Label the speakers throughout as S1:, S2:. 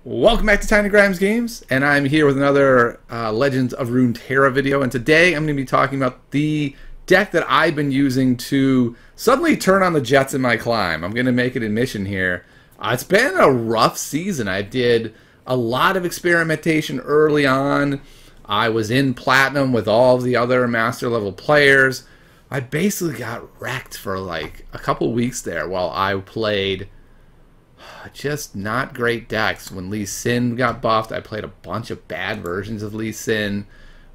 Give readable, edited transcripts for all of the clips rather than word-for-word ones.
S1: Welcome back to Tiny Grimes Games, and I'm here with another Legends of Runeterra video, and today I'm going to be talking about the deck that I've been using to suddenly turn on the jets in my climb. I'm going to make an admission here. It's been a rough season. I did a lot of experimentation early on. I was in Platinum with all of the other Master level players. I basically got wrecked for like a couple weeks there while I played just not great decks. When Lee Sin got buffed, I played a bunch of bad versions of Lee Sin.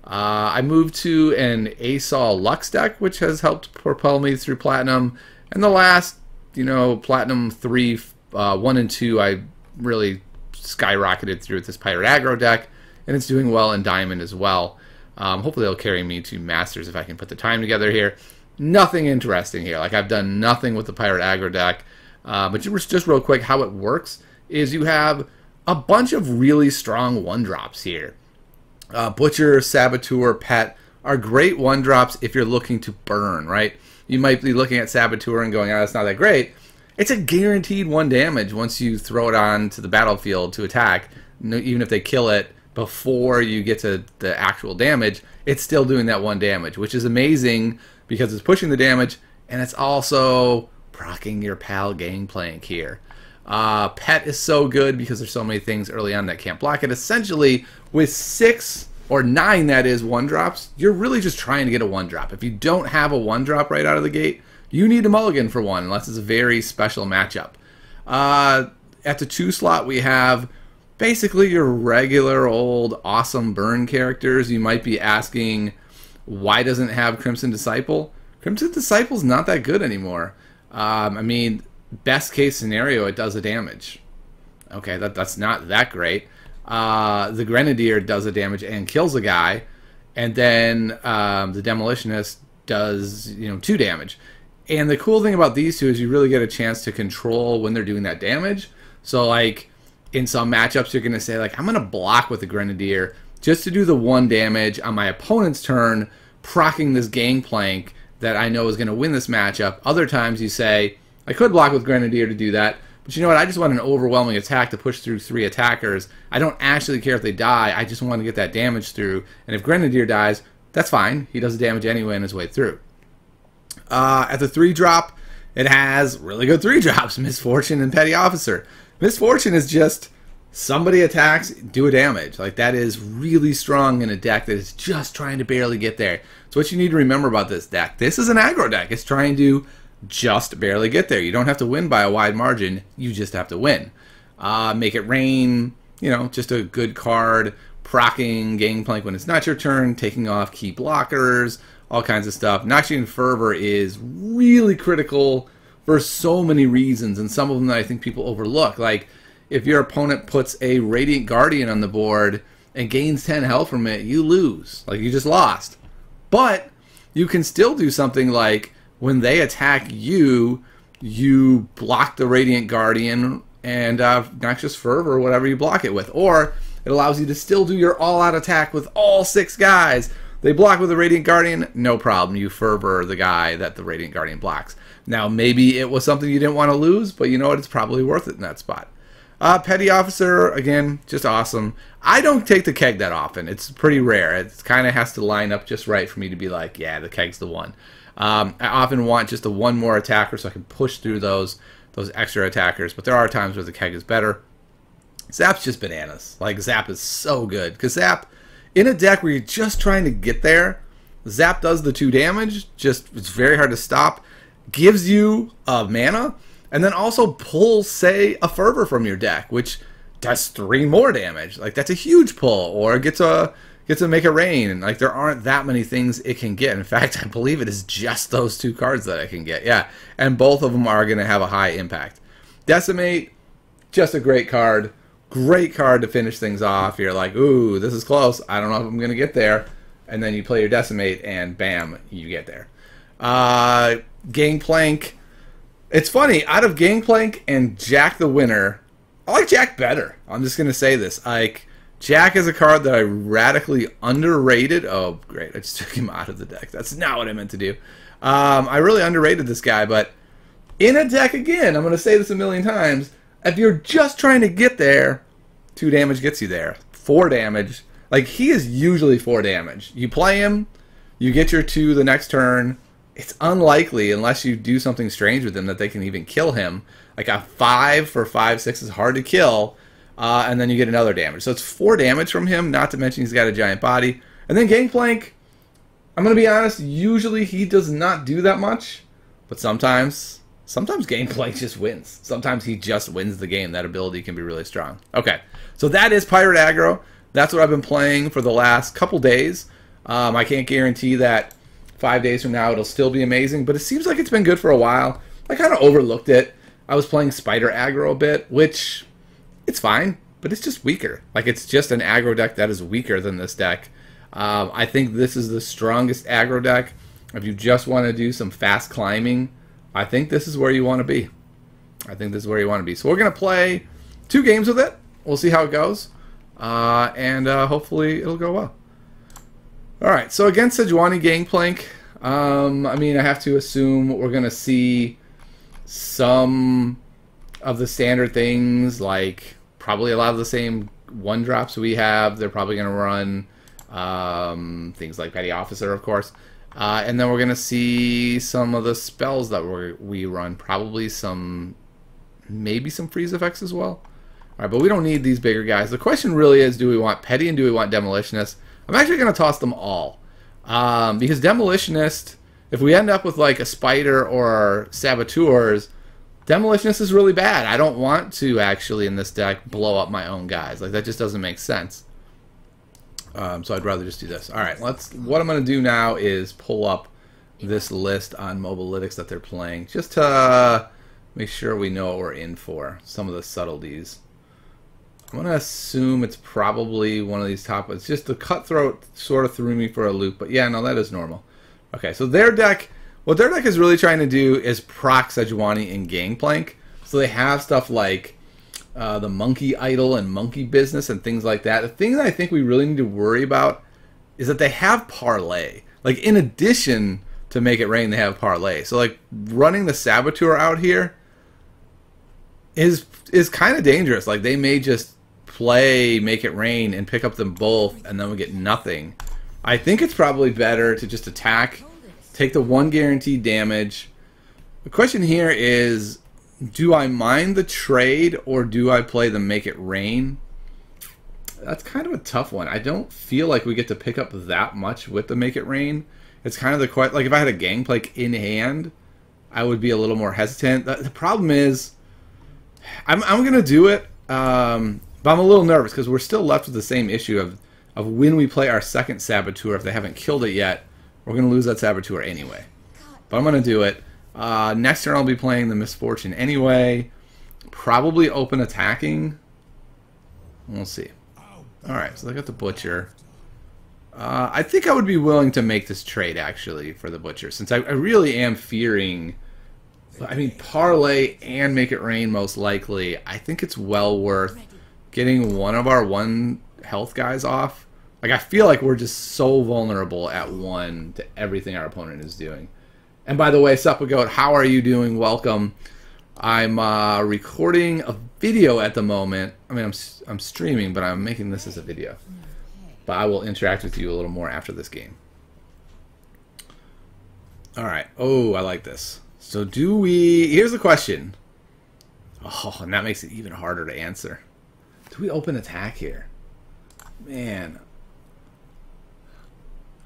S1: I moved to an Asol Lux deck, which has helped propel me through Platinum. And the last, Platinum 3, 1 and 2, I really skyrocketed through with this Pirate Aggro deck, and it's doing well in Diamond as well. Hopefully it'll carry me to Masters if I can put the time together here. Nothing interesting here. Like, I've done nothing with the Pirate Aggro deck. But just real quick, how it works is you have a bunch of really strong 1-drops here. Butcher, Saboteur, Pet are great 1-drops if you're looking to burn, right? You might be looking at Saboteur and going, oh, that's not that great. It's a guaranteed 1 damage once you throw it on to the battlefield to attack. Even if they kill it before you get to the actual damage, it's still doing that 1 damage, which is amazing because it's pushing the damage, and it's also procking your pal Gangplank here. Pet is so good because there's so many things early on that can't block it. Essentially, with 6 or 9, that is, 1-drops, you're really just trying to get a 1-drop. If you don't have a 1-drop right out of the gate, you need a mulligan for 1, unless it's a very special matchup. At the 2 slot, we have basically your regular old awesome burn characters. You might be asking, why doesn't it have Crimson Disciple? Crimson Disciple's not that good anymore. I mean, best case scenario, it does a damage. Okay, that's not that great. The Grenadier does a damage and kills a guy, and then the Demolitionist does 2 damage. And the cool thing about these two is you really get a chance to control when they're doing that damage. So like in some matchups, you're gonna say like, I'm gonna block with the Grenadier just to do the 1 damage on my opponent's turn, proccing this Gangplank that I know is going to win this matchup. Other times you say, I could block with Grenadier to do that, but you know what, I just want an overwhelming attack to push through 3 attackers. I don't actually care if they die, I just want to get that damage through, and if Grenadier dies, that's fine. He does the damage anyway on his way through. At the 3-drop, it has really good 3-drops, Misfortune and Petty Officer. Misfortune is just somebody attacks, do a damage. Like, that is really strong in a deck that is just trying to barely get there. So what you need to remember about this deck, this is an aggro deck. It's trying to just barely get there. You don't have to win by a wide margin. You just have to win. Make It Rain, just a good card. Procking Gangplank when it's not your turn. Taking off key blockers. All kinds of stuff. Noxian Fervor is really critical for so many reasons, and some of them that I think people overlook. Like, if your opponent puts a Radiant Guardian on the board and gains 10 health from it, you lose. Like, you just lost. But you can still do something like, when they attack you, you block the Radiant Guardian and Noxious Fervor, whatever you block it with. Or it allows you to still do your all-out attack with all 6 guys. They block with the Radiant Guardian, no problem. You Fervor the guy that the Radiant Guardian blocks. Now, maybe it was something you didn't want to lose, but you know what? It's probably worth it in that spot. Petty Officer, again, just awesome. I don't take the keg that often. It's pretty rare. It kind of has to line up just right for me to be like, yeah, the keg's the one. I often want just a 1 more attacker so I can push through those extra attackers, but there are times where the keg is better. Zap's just bananas. Like, Zap is so good, because Zap, in a deck where you're just trying to get there, Zap does the 2 damage, it's very hard to stop, gives you mana, and then also pulls, say, a Fervor from your deck, which does 3 more damage. Like, that's a huge pull. Or gets a Make It Rain. And, like, there aren't that many things it can get. In fact, I believe it is just those 2 cards that it can get. Yeah, and both of them are going to have a high impact. Decimate, just a great card. Great card to finish things off. You're like, ooh, this is close. I don't know if I'm going to get there. And then you play your Decimate, and bam, you get there. Gangplank. It's funny, out of Gangplank and Jack the Winner, I like Jack better. I'm just going to say this. Like, Jack is a card that I radically underrated. Oh, great. I just took him out of the deck. That's not what I meant to do. I really underrated this guy, but in a deck, again, I'm going to say this a million times, if you're just trying to get there, 2 damage gets you there. 4 damage. Like, he is usually 4 damage. You play him, you get your 2 the next turn. It's unlikely, unless you do something strange with him, that they can even kill him. Like, a 5 for 5/6 is hard to kill, and then you get another damage. So it's 4 damage from him, not to mention he's got a giant body. And then Gangplank, I'm going to be honest, usually he does not do that much, but sometimes Gangplank just wins. Sometimes he just wins the game. That ability can be really strong. Okay, so that is Pirate Aggro. That's what I've been playing for the last couple days. I can't guarantee that 5 days from now it'll still be amazing, but it seems like it's been good for a while. I kind of overlooked it. I was playing Spider Aggro a bit, which, it's fine, but it's just weaker. Like, it's just an aggro deck that is weaker than this deck. I think this is the strongest aggro deck. If you just want to do some fast climbing, I think this is where you want to be. I think this is where you want to be. So we're going to play 2 games with it. We'll see how it goes. And hopefully it'll go well. Alright, so against Sejuani Gangplank, I mean, I have to assume we're going to see some of the standard things, like probably a lot of the same 1-drops we have. They're probably going to run things like Petty Officer, of course. And then we're going to see some of the spells that we run. Probably maybe some freeze effects as well. Alright, but we don't need these bigger guys. The question really is, do we want Petty and do we want Demolitionist? I'm actually going to toss them all. Because Demolitionist, if we end up with like a Spider or Saboteurs, Demolitionist is really bad. I don't want to actually in this deck blow up my own guys. Like, that just doesn't make sense. So I'd rather just do this. Alright, what I'm going to do now is pull up this list on Mobilytics that they're playing, just to make sure we know what we're in for. Some of the subtleties. I'm going to assume it's probably one of these top ones. Just the Cutthroat sort of threw me for a loop, but yeah, no, that is normal. Okay, so their deck, what their deck is really trying to do is proc Sejuani and Gangplank. So they have stuff like the Monkey Idol and Monkey Business and things like that. The thing that I think we really need to worry about is that they have Parlay. Like, in addition to Make It Rain, they have Parlay. So, like, running the Saboteur out here is kind of dangerous. Like, they may just play Make It Rain and pick up them both, and then we get nothing. I think it's probably better to just attack, take the 1 guaranteed damage. The question here is, do I mind the trade or do I play the Make It Rain? That's kind of a tough one. I don't feel like we get to pick up that much with the Make It Rain. It's kind of the question, like, if I had a Gangplank in hand, I would be a little more hesitant. The problem is, I'm going to do it, but I'm a little nervous because we're still left with the same issue of when we play our second Saboteur, if they haven't killed it yet, we're going to lose that Saboteur anyway. But I'm going to do it. Next turn I'll be playing the Misfortune anyway. Probably open attacking. We'll see. Alright, so I got the Butcher. I think I would be willing to make this trade, actually, for the Butcher, since I really am fearing... I mean, Parlay and Make It Rain, most likely. I think it's well worth getting one of our 1 health guys off. Like, I feel like we're just so vulnerable at 1 to everything our opponent is doing. And by the way, Suppagoat, how are you doing? Welcome. I'm recording a video at the moment. I mean, I'm streaming, but I'm making this as a video. But I will interact with you a little more after this game. Alright. Oh, I like this. So do we... Here's the question. Oh, and that makes it even harder to answer. Do we open attack here? Man.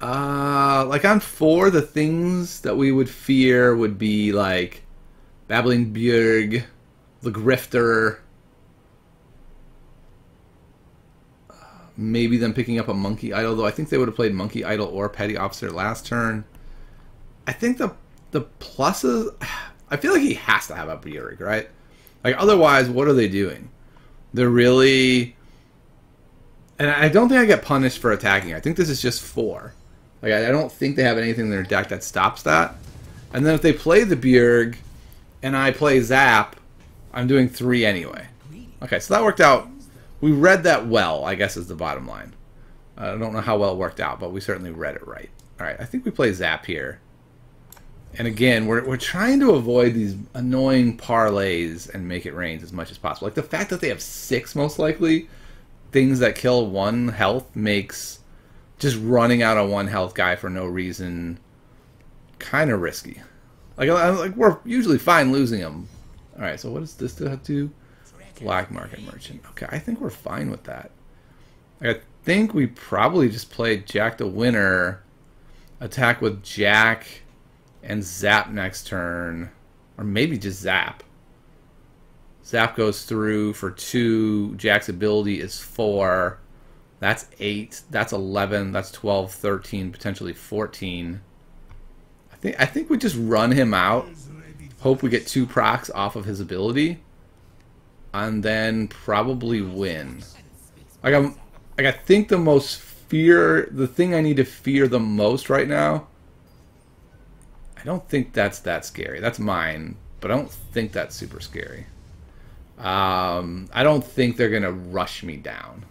S1: Like on 4, the things that we would fear would be like Babbling Bjerg, the Grifter, maybe them picking up a Monkey Idol, though I think they would have played Monkey Idol or Petty Officer last turn. I think the pluses, I feel like he has to have a Bjerg, right? Like, otherwise, what are they doing? They're really... And I don't think I get punished for attacking. I think this is just 4. Like, I don't think they have anything in their deck that stops that. And then if they play the Bjerg and I play Zap, I'm doing 3 anyway. Okay, so that worked out. We read that well, I guess, is the bottom line. I don't know how well it worked out, but we certainly read it right. Alright, I think we play Zap here. And again, we're trying to avoid these annoying parlays and Make It Rains as much as possible. Like, the fact that they have 6, most likely, things that kill 1 health makes just running out a 1 health guy for no reason kind of risky. Like we're usually fine losing him. All right, so what does this do? Black market merchant. Okay, I think we're fine with that. I think we probably just play Jack the winner, attack with Jack, and zap next turn, or maybe just zap. Zap goes through for 2. Jack's ability is 4. That's 8. That's 11. That's 12, 13, potentially 14. I think we just run him out. Hope we get 2 procs off of his ability, and then probably win. I think the thing I need to fear the most right now. I don't think that's that scary. That's mine, but I don't think that's super scary. I don't think they're gonna rush me down.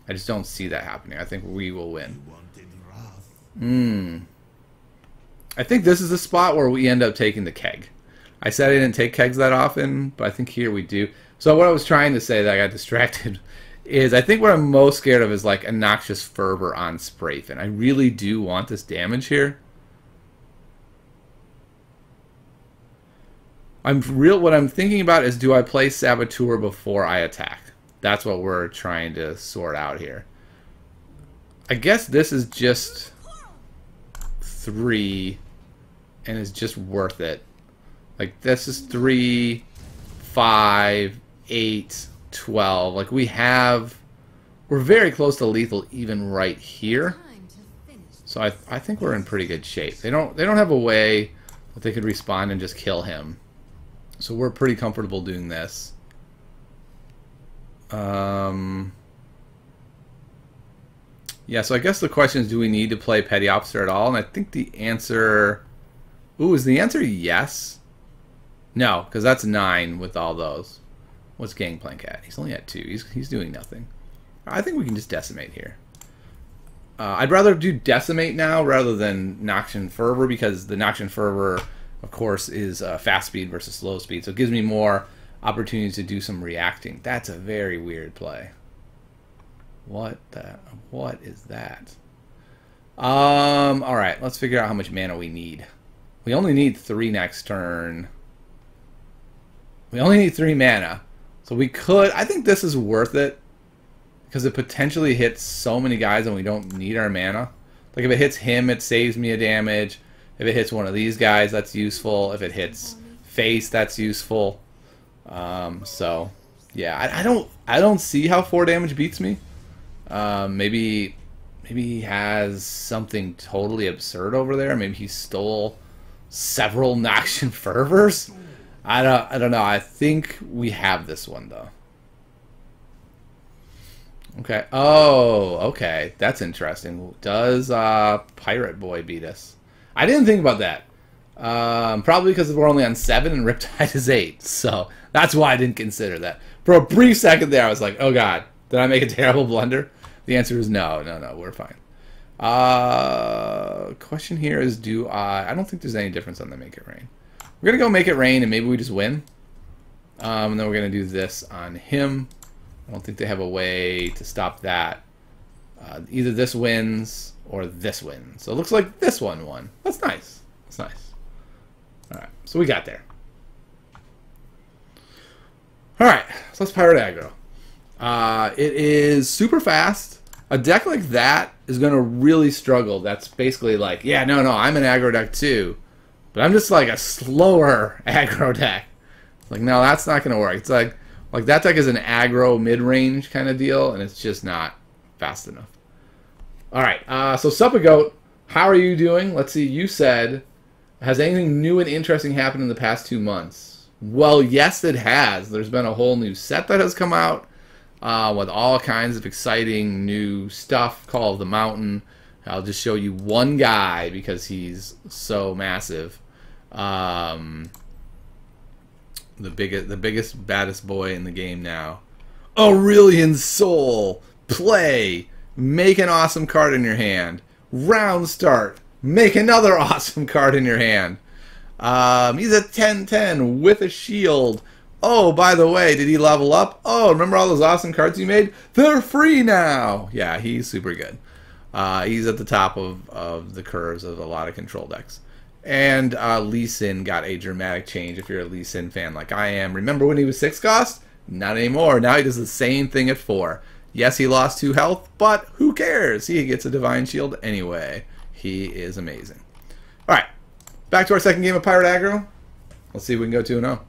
S1: I just don't see that happening. I think we will win. I think this is the spot where we end up taking the keg. I said I didn't take kegs that often, but I think here we do. So what I was trying to say that I got distracted is I think what I'm most scared of is like a Noxious Fervor on Sprayfin. I really do want this damage here. What I'm thinking about is, do I play Saboteur before I attack? That's what we're trying to sort out here. I guess this is just 3 and is just worth it. Like this is 3, 5, 8, 12. Like we're very close to lethal even right here. So I think we're in pretty good shape. They don't have a way that they could respawn and just kill him. So we're pretty comfortable doing this. Yeah, so I guess the question is, do we need to play Petty Officer at all? And I think the answer... Ooh, is the answer yes? No, because that's 9 with all those. What's Gangplank at? He's only at 2. He's doing nothing. I think we can just Decimate here. I'd rather do Decimate now rather than Noxian Fervor, because the Noxian Fervor, of course, is fast speed versus slow speed. So it gives me more opportunities to do some reacting. That's a very weird play. What is that? Alright, let's figure out how much mana we need. We only need 3 next turn. We only need 3 mana. So we could... I think this is worth it, because it potentially hits so many guys and we don't need our mana. Like if it hits him, it saves me a damage. If it hits one of these guys, that's useful. If it hits face, that's useful. So yeah, I don't see how 4 damage beats me. Maybe he has something totally absurd over there. Maybe he stole several Noxian Fervors. I don't know. I think we have this one though. Okay. Oh, okay. That's interesting. Does Pirate Boy beat us? I didn't think about that. Probably because we're only on 7 and Riptide is 8. So that's why I didn't consider that. For a brief second there, I was like, oh god, did I make a terrible blunder? The answer is no, we're fine. Question here is, I don't think there's any difference on the Make It Rain. We're going to go Make It Rain and maybe we just win. And then we're going to do this on him. I don't think they have a way to stop that. Either this wins or this wins. So it looks like this one won. That's nice. That's nice. Alright, so we got there. Alright, so let's Pirate Aggro. It is super fast. A deck like that is going to really struggle. That's basically like, yeah, no, I'm an aggro deck too. But I'm just like a slower aggro deck. It's like, no, that's not going to work. It's like that deck is an aggro mid-range kind of deal, and it's just not fast enough. Alright, so Suppagoat, how are you doing? Let's see, you said, has anything new and interesting happened in the past 2 months? Well, yes, it has. There's been a whole new set that has come out. With all kinds of exciting new stuff. Call of the Mountain. I'll just show you one guy because he's so massive. The biggest, baddest boy in the game now. Aurelian Soul. Play. Make an awesome card in your hand. Round start. Make another awesome card in your hand. He's a 10/10 with a shield. Oh, by the way, did he level up? Oh, remember all those awesome cards you made? They're free now! Yeah, he's super good. He's at the top of the curves of a lot of control decks. And Lee Sin got a dramatic change if you're a Lee Sin fan like I am. Remember when he was 6 cost? Not anymore. Now he does the same thing at 4. Yes, he lost 2 health, but who cares? He gets a Divine Shield anyway. He is amazing. Alright, back to our second game of Pirate Aggro. Let's see if we can go 2-0.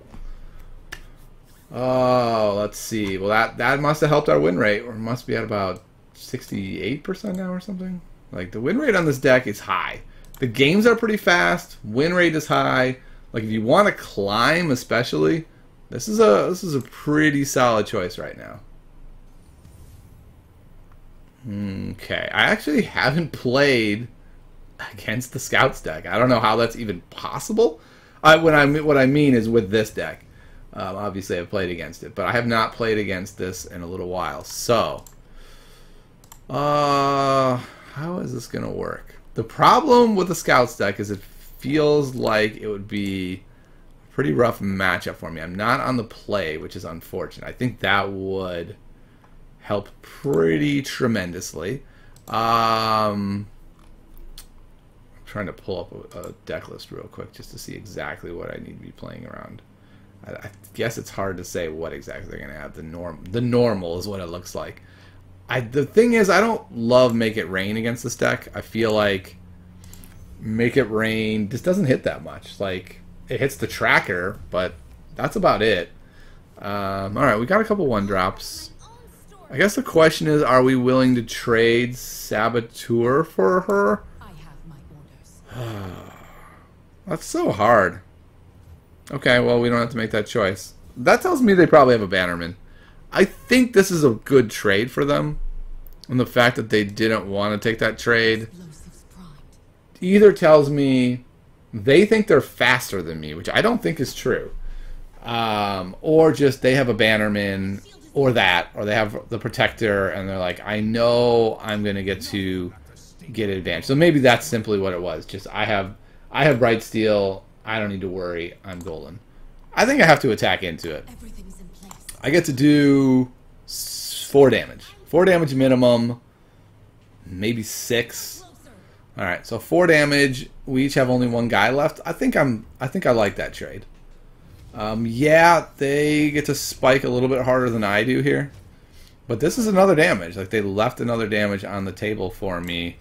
S1: Oh, let's see. Well, that must have helped our win rate. Or must be at about 68% now or something. Like, the win rate on this deck is high. The games are pretty fast. Win rate is high. Like, if you want to climb especially, this is a pretty solid choice right now. Okay, I actually haven't played against the Scouts deck. I don't know how that's even possible. What I mean is with this deck. Obviously, I've played against it, but I have not played against this in a little while. So, how is this going to work? The problem with the Scouts deck is it feels like it would be a pretty rough matchup for me. I'm not on the play, which is unfortunate. I think that would help pretty tremendously. I'm trying to pull up a deck list real quick just to see exactly what I need to be playing around. I guess it's hard to say what exactly they're going to have. The normal is what it looks like. The thing is, I don't love Make It Rain against this deck. I feel like Make It Rain just doesn't hit that much. Like, it hits the tracker, but that's about it. Alright, we got a couple 1-drops. I guess the question is, are we willing to trade Saboteur for her?
S2: I have my orders.
S1: That's so hard. Okay, well, we don't have to make that choice. That tells me they probably have a Bannerman. I think this is a good trade for them. And the fact that they didn't want to take that trade either tells me they think they're faster than me, which I don't think is true. Or just they have a Bannerman, or that, or they have the Protector, and they're like, I know I'm going to get advantage. So maybe that's simply what it was. Just I have Bright Steel. I don't need to worry. I'm golden. I think I have to attack into it. I get to do 4 damage. 4 damage minimum. Maybe 6. Alright, so 4 damage. We each have only 1 guy left. I think I like that trade. Yeah, they get to spike a little bit harder than I do here. But this is another damage. Like, they left another damage on the table for me.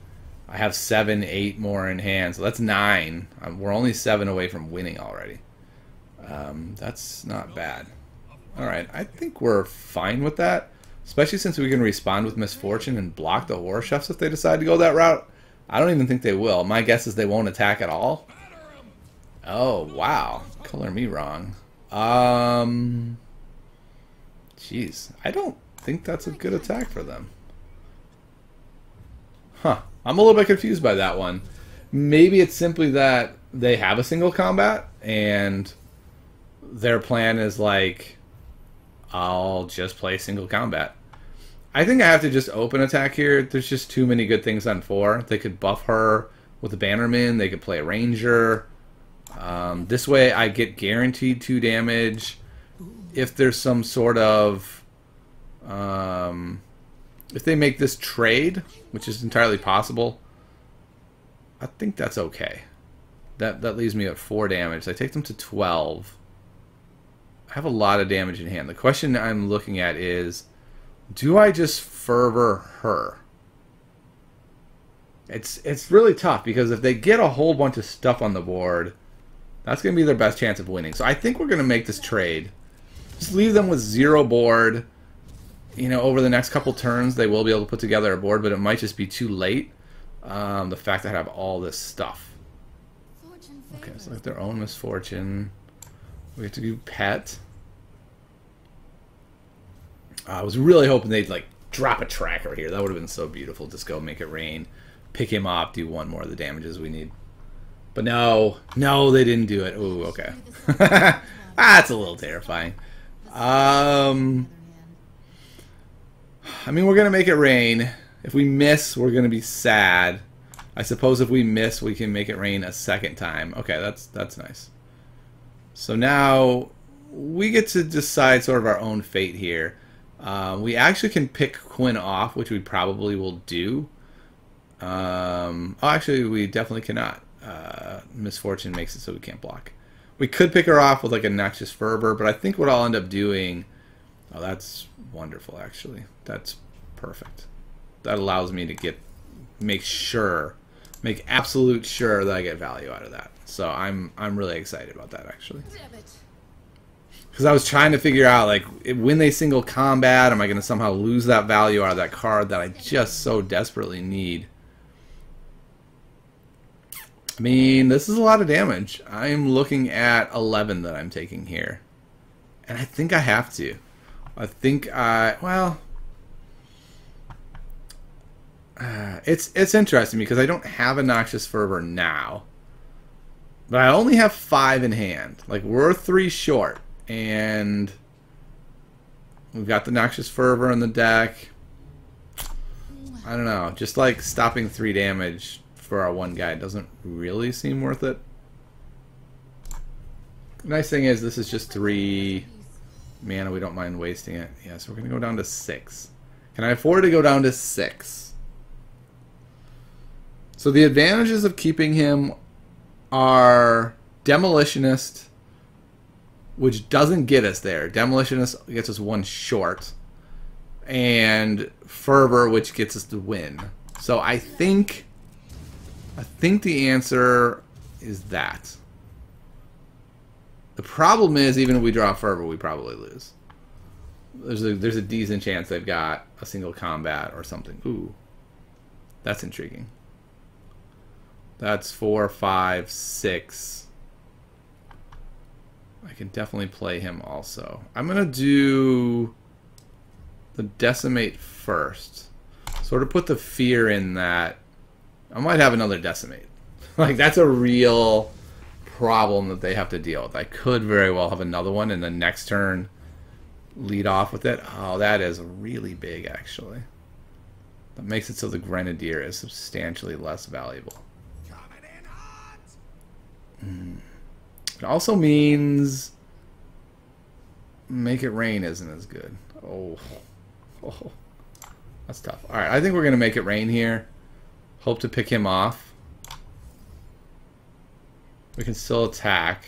S1: I have 7, 8 more in hand, so that's 9. We're only 7 away from winning already. That's not bad. Alright, I think we're fine with that. Especially since we can respond with Misfortune and block the War Chefs if they decide to go that route. I don't even think they will. My guess is they won't attack at all. Oh, wow. Color me wrong. Jeez. I don't think that's a good attack for them. Huh. I'm a little bit confused by that one. Maybe it's simply that they have a single combat and their plan is like, I'll just play single combat. I think I have to just open attack here. There's just too many good things on 4. They could buff her with a Bannerman. They could play a Ranger. This way I get guaranteed 2 damage. If there's some sort of... if they make this trade, which is entirely possible, I think that's okay. That leaves me at 4 damage. I take them to 12. I have a lot of damage in hand. The question I'm looking at is, do I just Fervor her? It's really tough, because if they get a whole bunch of stuff on the board, that's going to be their best chance of winning. So I think we're going to make this trade. Just leave them with 0 board. You know, over the next couple turns, they will be able to put together a board, but it might just be too late. The fact that I have all this stuff. Okay, so like their own Misfortune. We have to do Pet. I was really hoping they'd like drop a tracker here. That would have been so beautiful. Just go Make It Rain, pick him up, do 1 more of the damages we need. But no, they didn't do it. Ooh, okay. That's a little terrifying. I mean, we're gonna Make It Rain. If we miss, we're gonna be sad. I suppose if we miss, we can Make It Rain a second time. Okay, that's nice. So now we get to decide sort of our own fate here. We actually can pick Quinn off, which we probably will do. Oh, actually, we definitely cannot. Misfortune makes it so we can't block. We could pick her off with like a Noxious Fervor, but I think what I'll end up doing... Oh, that's wonderful, actually. That's perfect. That allows me to make absolute sure that I get value out of that. So I'm really excited about that, actually. Because I was trying to figure out, like, when they single combat, am I going to somehow lose that value out of that card that I just so desperately need? I mean, this is a lot of damage. I'm looking at 11 that I'm taking here. And I think I have to. I think well... it's interesting because I don't have a Noxious Fervor now. But I only have 5 in hand. Like, we're 3 short. And we've got the Noxious Fervor in the deck. I don't know. Just like stopping 3 damage for our one guy doesn't really seem worth it. The nice thing is this is just 3 mana. We don't mind wasting it. Yeah, so we're going to go down to 6. Can I afford to go down to 6? So the advantages of keeping him are Demolitionist, which doesn't get us there. Demolitionist gets us 1 short. And Fervor, which gets us the win. So I think the answer is that. The problem is, even if we draw Fervor, we probably lose. There's a decent chance they've got a single combat or something. Ooh. That's intriguing. That's 4, 5, 6. I can definitely play him also. I'm going to do the Decimate first. Sort of put the fear in that I might have another Decimate. Like, that's a real problem that they have to deal with. I could very well have another one and the next turn lead off with it. Oh, that is really big, actually. That makes it so the Grenadier is substantially less valuable. It also means Make It Rain isn't as good. Oh, that's tough. Alright, I think we're going to Make It Rain here. Hope to pick him off. We can still attack.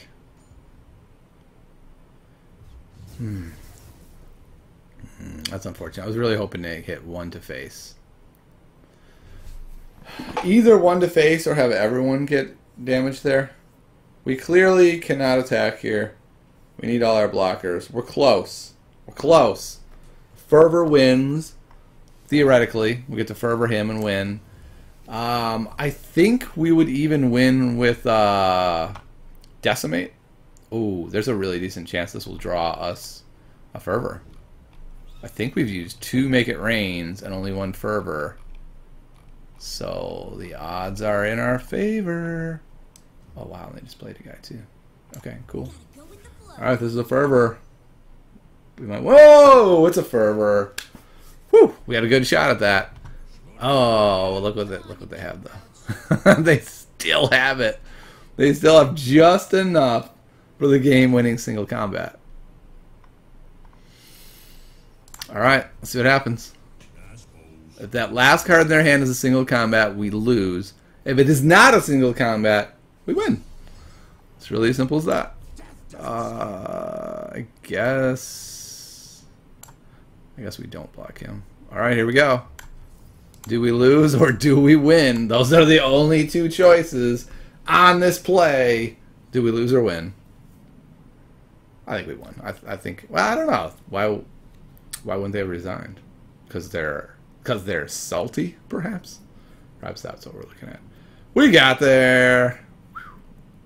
S1: That's unfortunate. I was really hoping to hit 1 to face. Either 1 to face or have everyone get damage there. We clearly cannot attack here. We need all our blockers. We're close. We're close. Fervor wins. Theoretically, we get to Fervor him and win. I think we would even win with Decimate. Ooh, there's a really decent chance this will draw us a Fervor. I think we've used 2 Make It Rains and only 1 Fervor. So the odds are in our favor. Oh wow, they just played a guy too. Okay, cool. Alright, this is a Fervor. We might... Whoa! It's a Fervor. Whew! We had a good shot at that. Oh, well, look what they have though. They still have it. They still have just enough for the game-winning single combat. Alright, let's see what happens. If that last card in their hand is a single combat, we lose. If it is not a single combat, we win. It's really as simple as that. I guess we don't block him. Alright, here we go. Do we lose or do we win? Those are the only 2 choices on this play. Do we lose or win? I think we won. I think, well, I don't know. Why wouldn't they have resigned? Because they're salty, perhaps? Perhaps that's what we're looking at. We got there.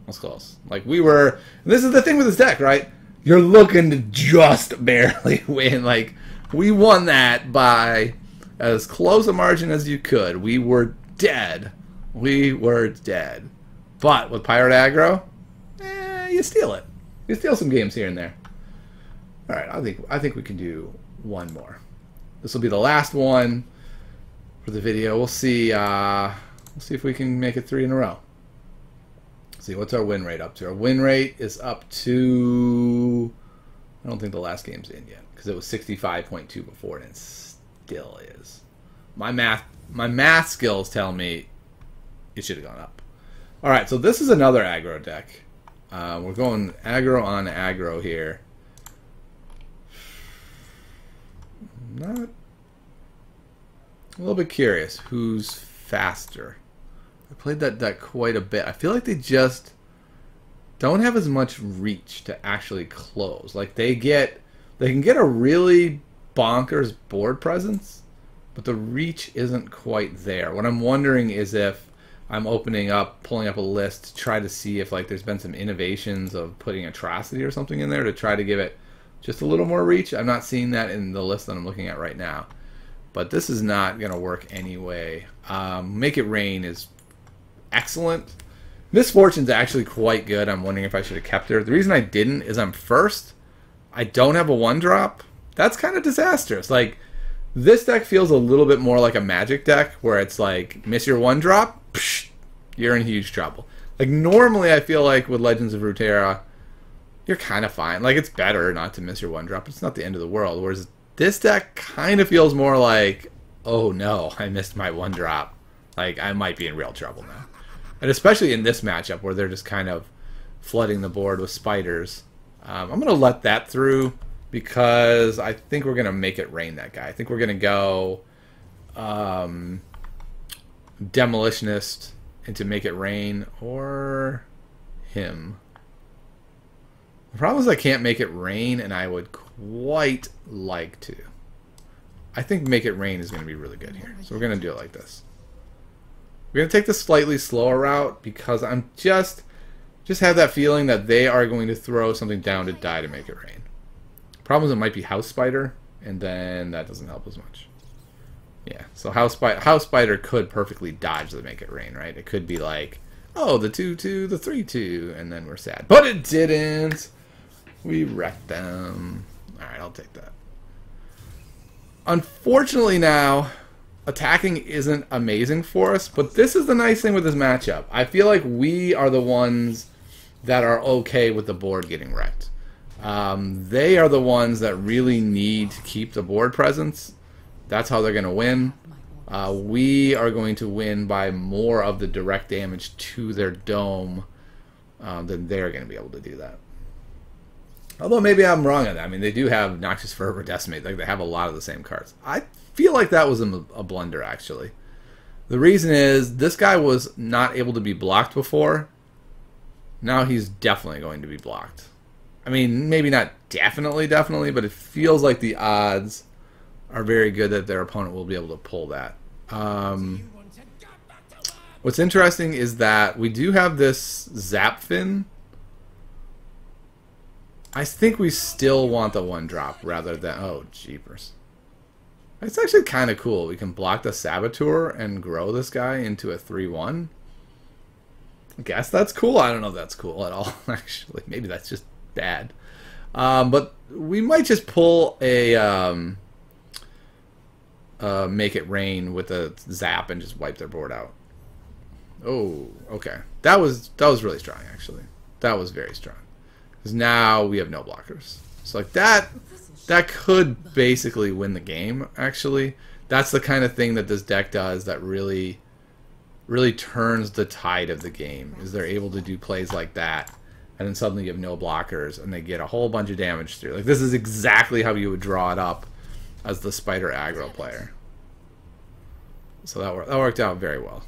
S1: That's close. Like, we were... This is the thing with this deck, right? You're looking to just barely win. Like, we won that by as close a margin as you could. We were dead. We were dead. But with Pirate Aggro, you steal it. You steal some games here and there. Alright, I think we can do one more. This will be the last one for the video. We'll see if we can make it 3 in a row. Let's see, what's our win rate up to? Our win rate is up to I don't think the last game's in yet because it was 65.2 before, and it still is. My math skills tell me it should have gone up. All right, so this is another aggro deck. We're going aggro on aggro here. Not a little bit curious who's faster. I played that deck quite a bit. I feel like they just don't have as much reach to actually close. Like they can get a really bonkers board presence, but the reach isn't quite there. What I'm wondering is if I'm pulling up a list to try to see if like there's been some innovations of putting Atrocity or something in there to try to give it just a little more reach. I'm not seeing that in the list that I'm looking at right now. But this is not going to work anyway. Make It Rain is excellent. Misfortune's actually quite good. I'm wondering if I should have kept her. The reason I didn't is I'm first. I don't have a 1-drop. That's kind of disastrous. Like, this deck feels a little bit more like a Magic deck where it's like, miss your 1-drop, you're in huge trouble. Like, normally I feel like with Legends of Runeterra, you're kind of fine. Like, it's better not to miss your 1-drop. It's not the end of the world. Whereas this deck kind of feels more like, oh no, I missed my 1-drop. Like, I might be in real trouble now. And especially in this matchup where they're just kind of flooding the board with spiders. I'm going to let that through because I think we're going to Make It Rain that guy. I think we're going to go Demolitionist into Make It Rain or him. The problem is I can't Make It Rain, and I would quite like to. I think Make It Rain is going to be really good here. So we're going to do it like this. We're going to take the slightly slower route because I'm just have that feeling that they are going to throw something down to die to Make It Rain. Problem is it might be House Spider, and then that doesn't help as much. Yeah, so House Spider could perfectly dodge the Make It Rain, right? It could be like, oh, the 2-2, the 3-2, and then we're sad. But it didn't. We wrecked them. Alright, I'll take that. Unfortunately now, attacking isn't amazing for us, but this is the nice thing with this matchup. I feel like we are the ones that are okay with the board getting wrecked. They are the ones that really need to keep the board presence. That's how they're going to win. We are going to win by more of the direct damage to their dome than they're going to be able to do that. Although maybe I'm wrong on that. I mean, they do have Noxious Fervor, Decimate. Like, they have a lot of the same cards. I feel like that was a blunder, actually. The reason is this guy was not able to be blocked before. Now he's definitely going to be blocked. I mean, maybe not definitely, but it feels like the odds are very good that their opponent will be able to pull that. What's interesting is that we do have this Zapfin. I think we still want the 1-drop rather than... Oh, jeepers. It's actually kind of cool. We can block the Saboteur and grow this guy into a 3-1. I guess that's cool. I don't know if that's cool at all, actually. Maybe that's just bad. But we might just pull a Make It Rain with a Zap and just wipe their board out. Oh, okay. That was really strong, actually. That was very strong. Because now we have no blockers. So like that could basically win the game, actually. That's the kind of thing that this deck does that really turns the tide of the game. Is they're able to do plays like that. And then suddenly you have no blockers and they get a whole bunch of damage through. Like this is exactly how you would draw it up as the Spider Aggro player. So that worked out very well.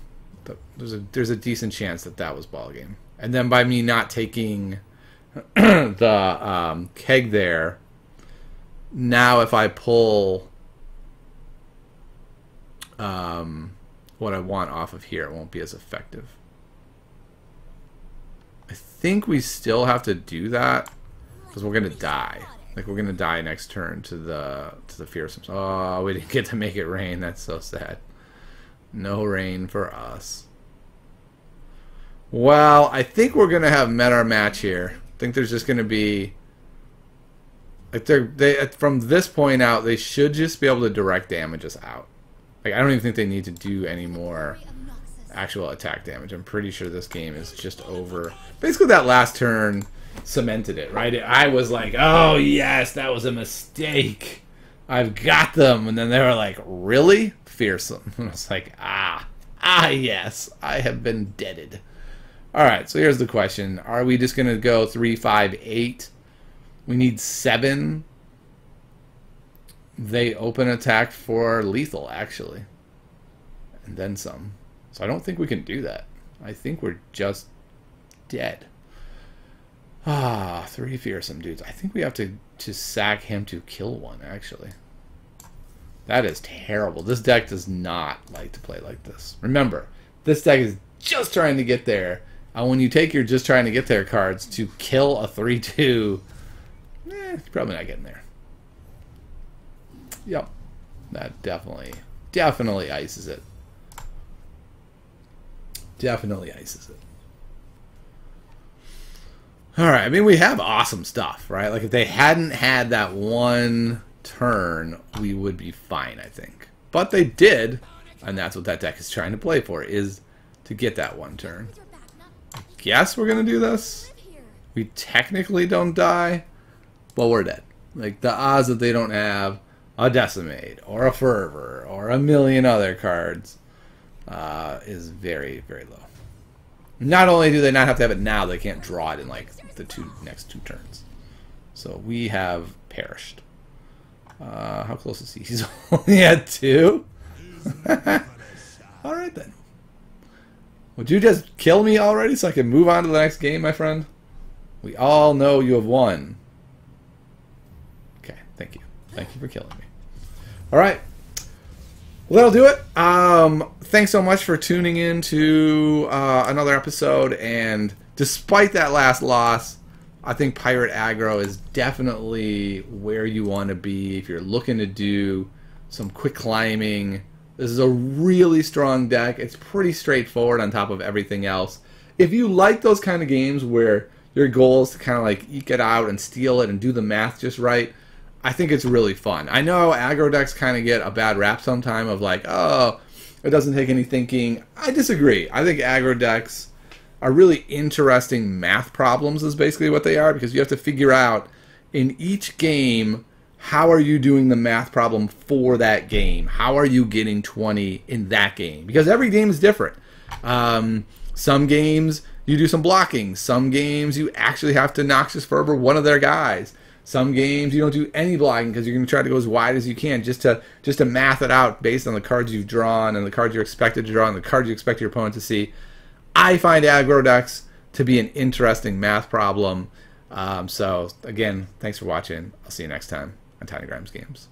S1: There's a decent chance that was ball game. And then by me not taking the keg there, now if I pull what I want off of here, it won't be as effective. I think we still have to do that because we're gonna die. Like we're gonna die next turn to the fearsomes. Oh, we didn't get to Make It Rain. That's so sad. No rain for us. Well, I think we're gonna have met our match here. I think there's just gonna be like they from this point out they should just be able to direct damage us out. Like I don't even think they need to do any more actual attack damage. I'm pretty sure this game is just over. Basically, that last turn cemented it, right? I was like, oh, yes, that was a mistake. I've got them. And then they were like, really? Fearsome. And I was like, yes, I have been deaded. All right, so here's the question. Are we just going to go 3, 5, 8? We need 7. They open attack for lethal, actually. And then some. So I don't think we can do that. I think we're just dead. 3 fearsome dudes. I think we have to sack him to kill one, actually. That is terrible. This deck does not like to play like this. Remember, this deck is just trying to get there. And when you take your just trying to get there cards to kill a 3/2, you're probably not getting there. Yep. That definitely ices it. Definitely ices it. Alright, I mean, we have awesome stuff, right? Like, if they hadn't had that one turn, we would be fine, I think. But they did, and that's what that deck is trying to play for, is to get that one turn. I guess we're going to do this. We technically don't die, but we're dead. Like, the odds that they don't have a Decimate, or a Fervor, or a million other cards is very, very low. Not only do they not have to have it now, they can't draw it in, like, the next two turns. So we have perished. How close is he? He's only at 2? Alright then. Would you just kill me already so I can move on to the next game, my friend? We all know you have won. Okay, thank you. Thank you for killing me. Alright. Well, that'll do it. Thanks so much for tuning in to another episode. And despite that last loss, I think Pirate Aggro is definitely where you want to be if you're looking to do some quick climbing. This is a really strong deck. It's pretty straightforward on top of everything else. If you like those kind of games where your goal is to kind of like eke it out and steal it and do the math just right, I think it's really fun. I know aggro decks kind of get a bad rap sometime of like, oh, it doesn't take any thinking. I disagree. I think aggro decks are really interesting math problems is basically what they are, because you have to figure out in each game, how are you doing the math problem for that game? How are you getting 20 in that game? Because every game is different. Some games you do some blocking. Some games you actually have to Noxious Fervor one of their guys. Some games you don't do any blocking because you're going to try to go as wide as you can just to math it out based on the cards you've drawn and the cards you're expected to draw and the cards you expect your opponent to see. I find aggro decks to be an interesting math problem. So, again, thanks for watching. I'll see you next time on Tiny Grimes Games.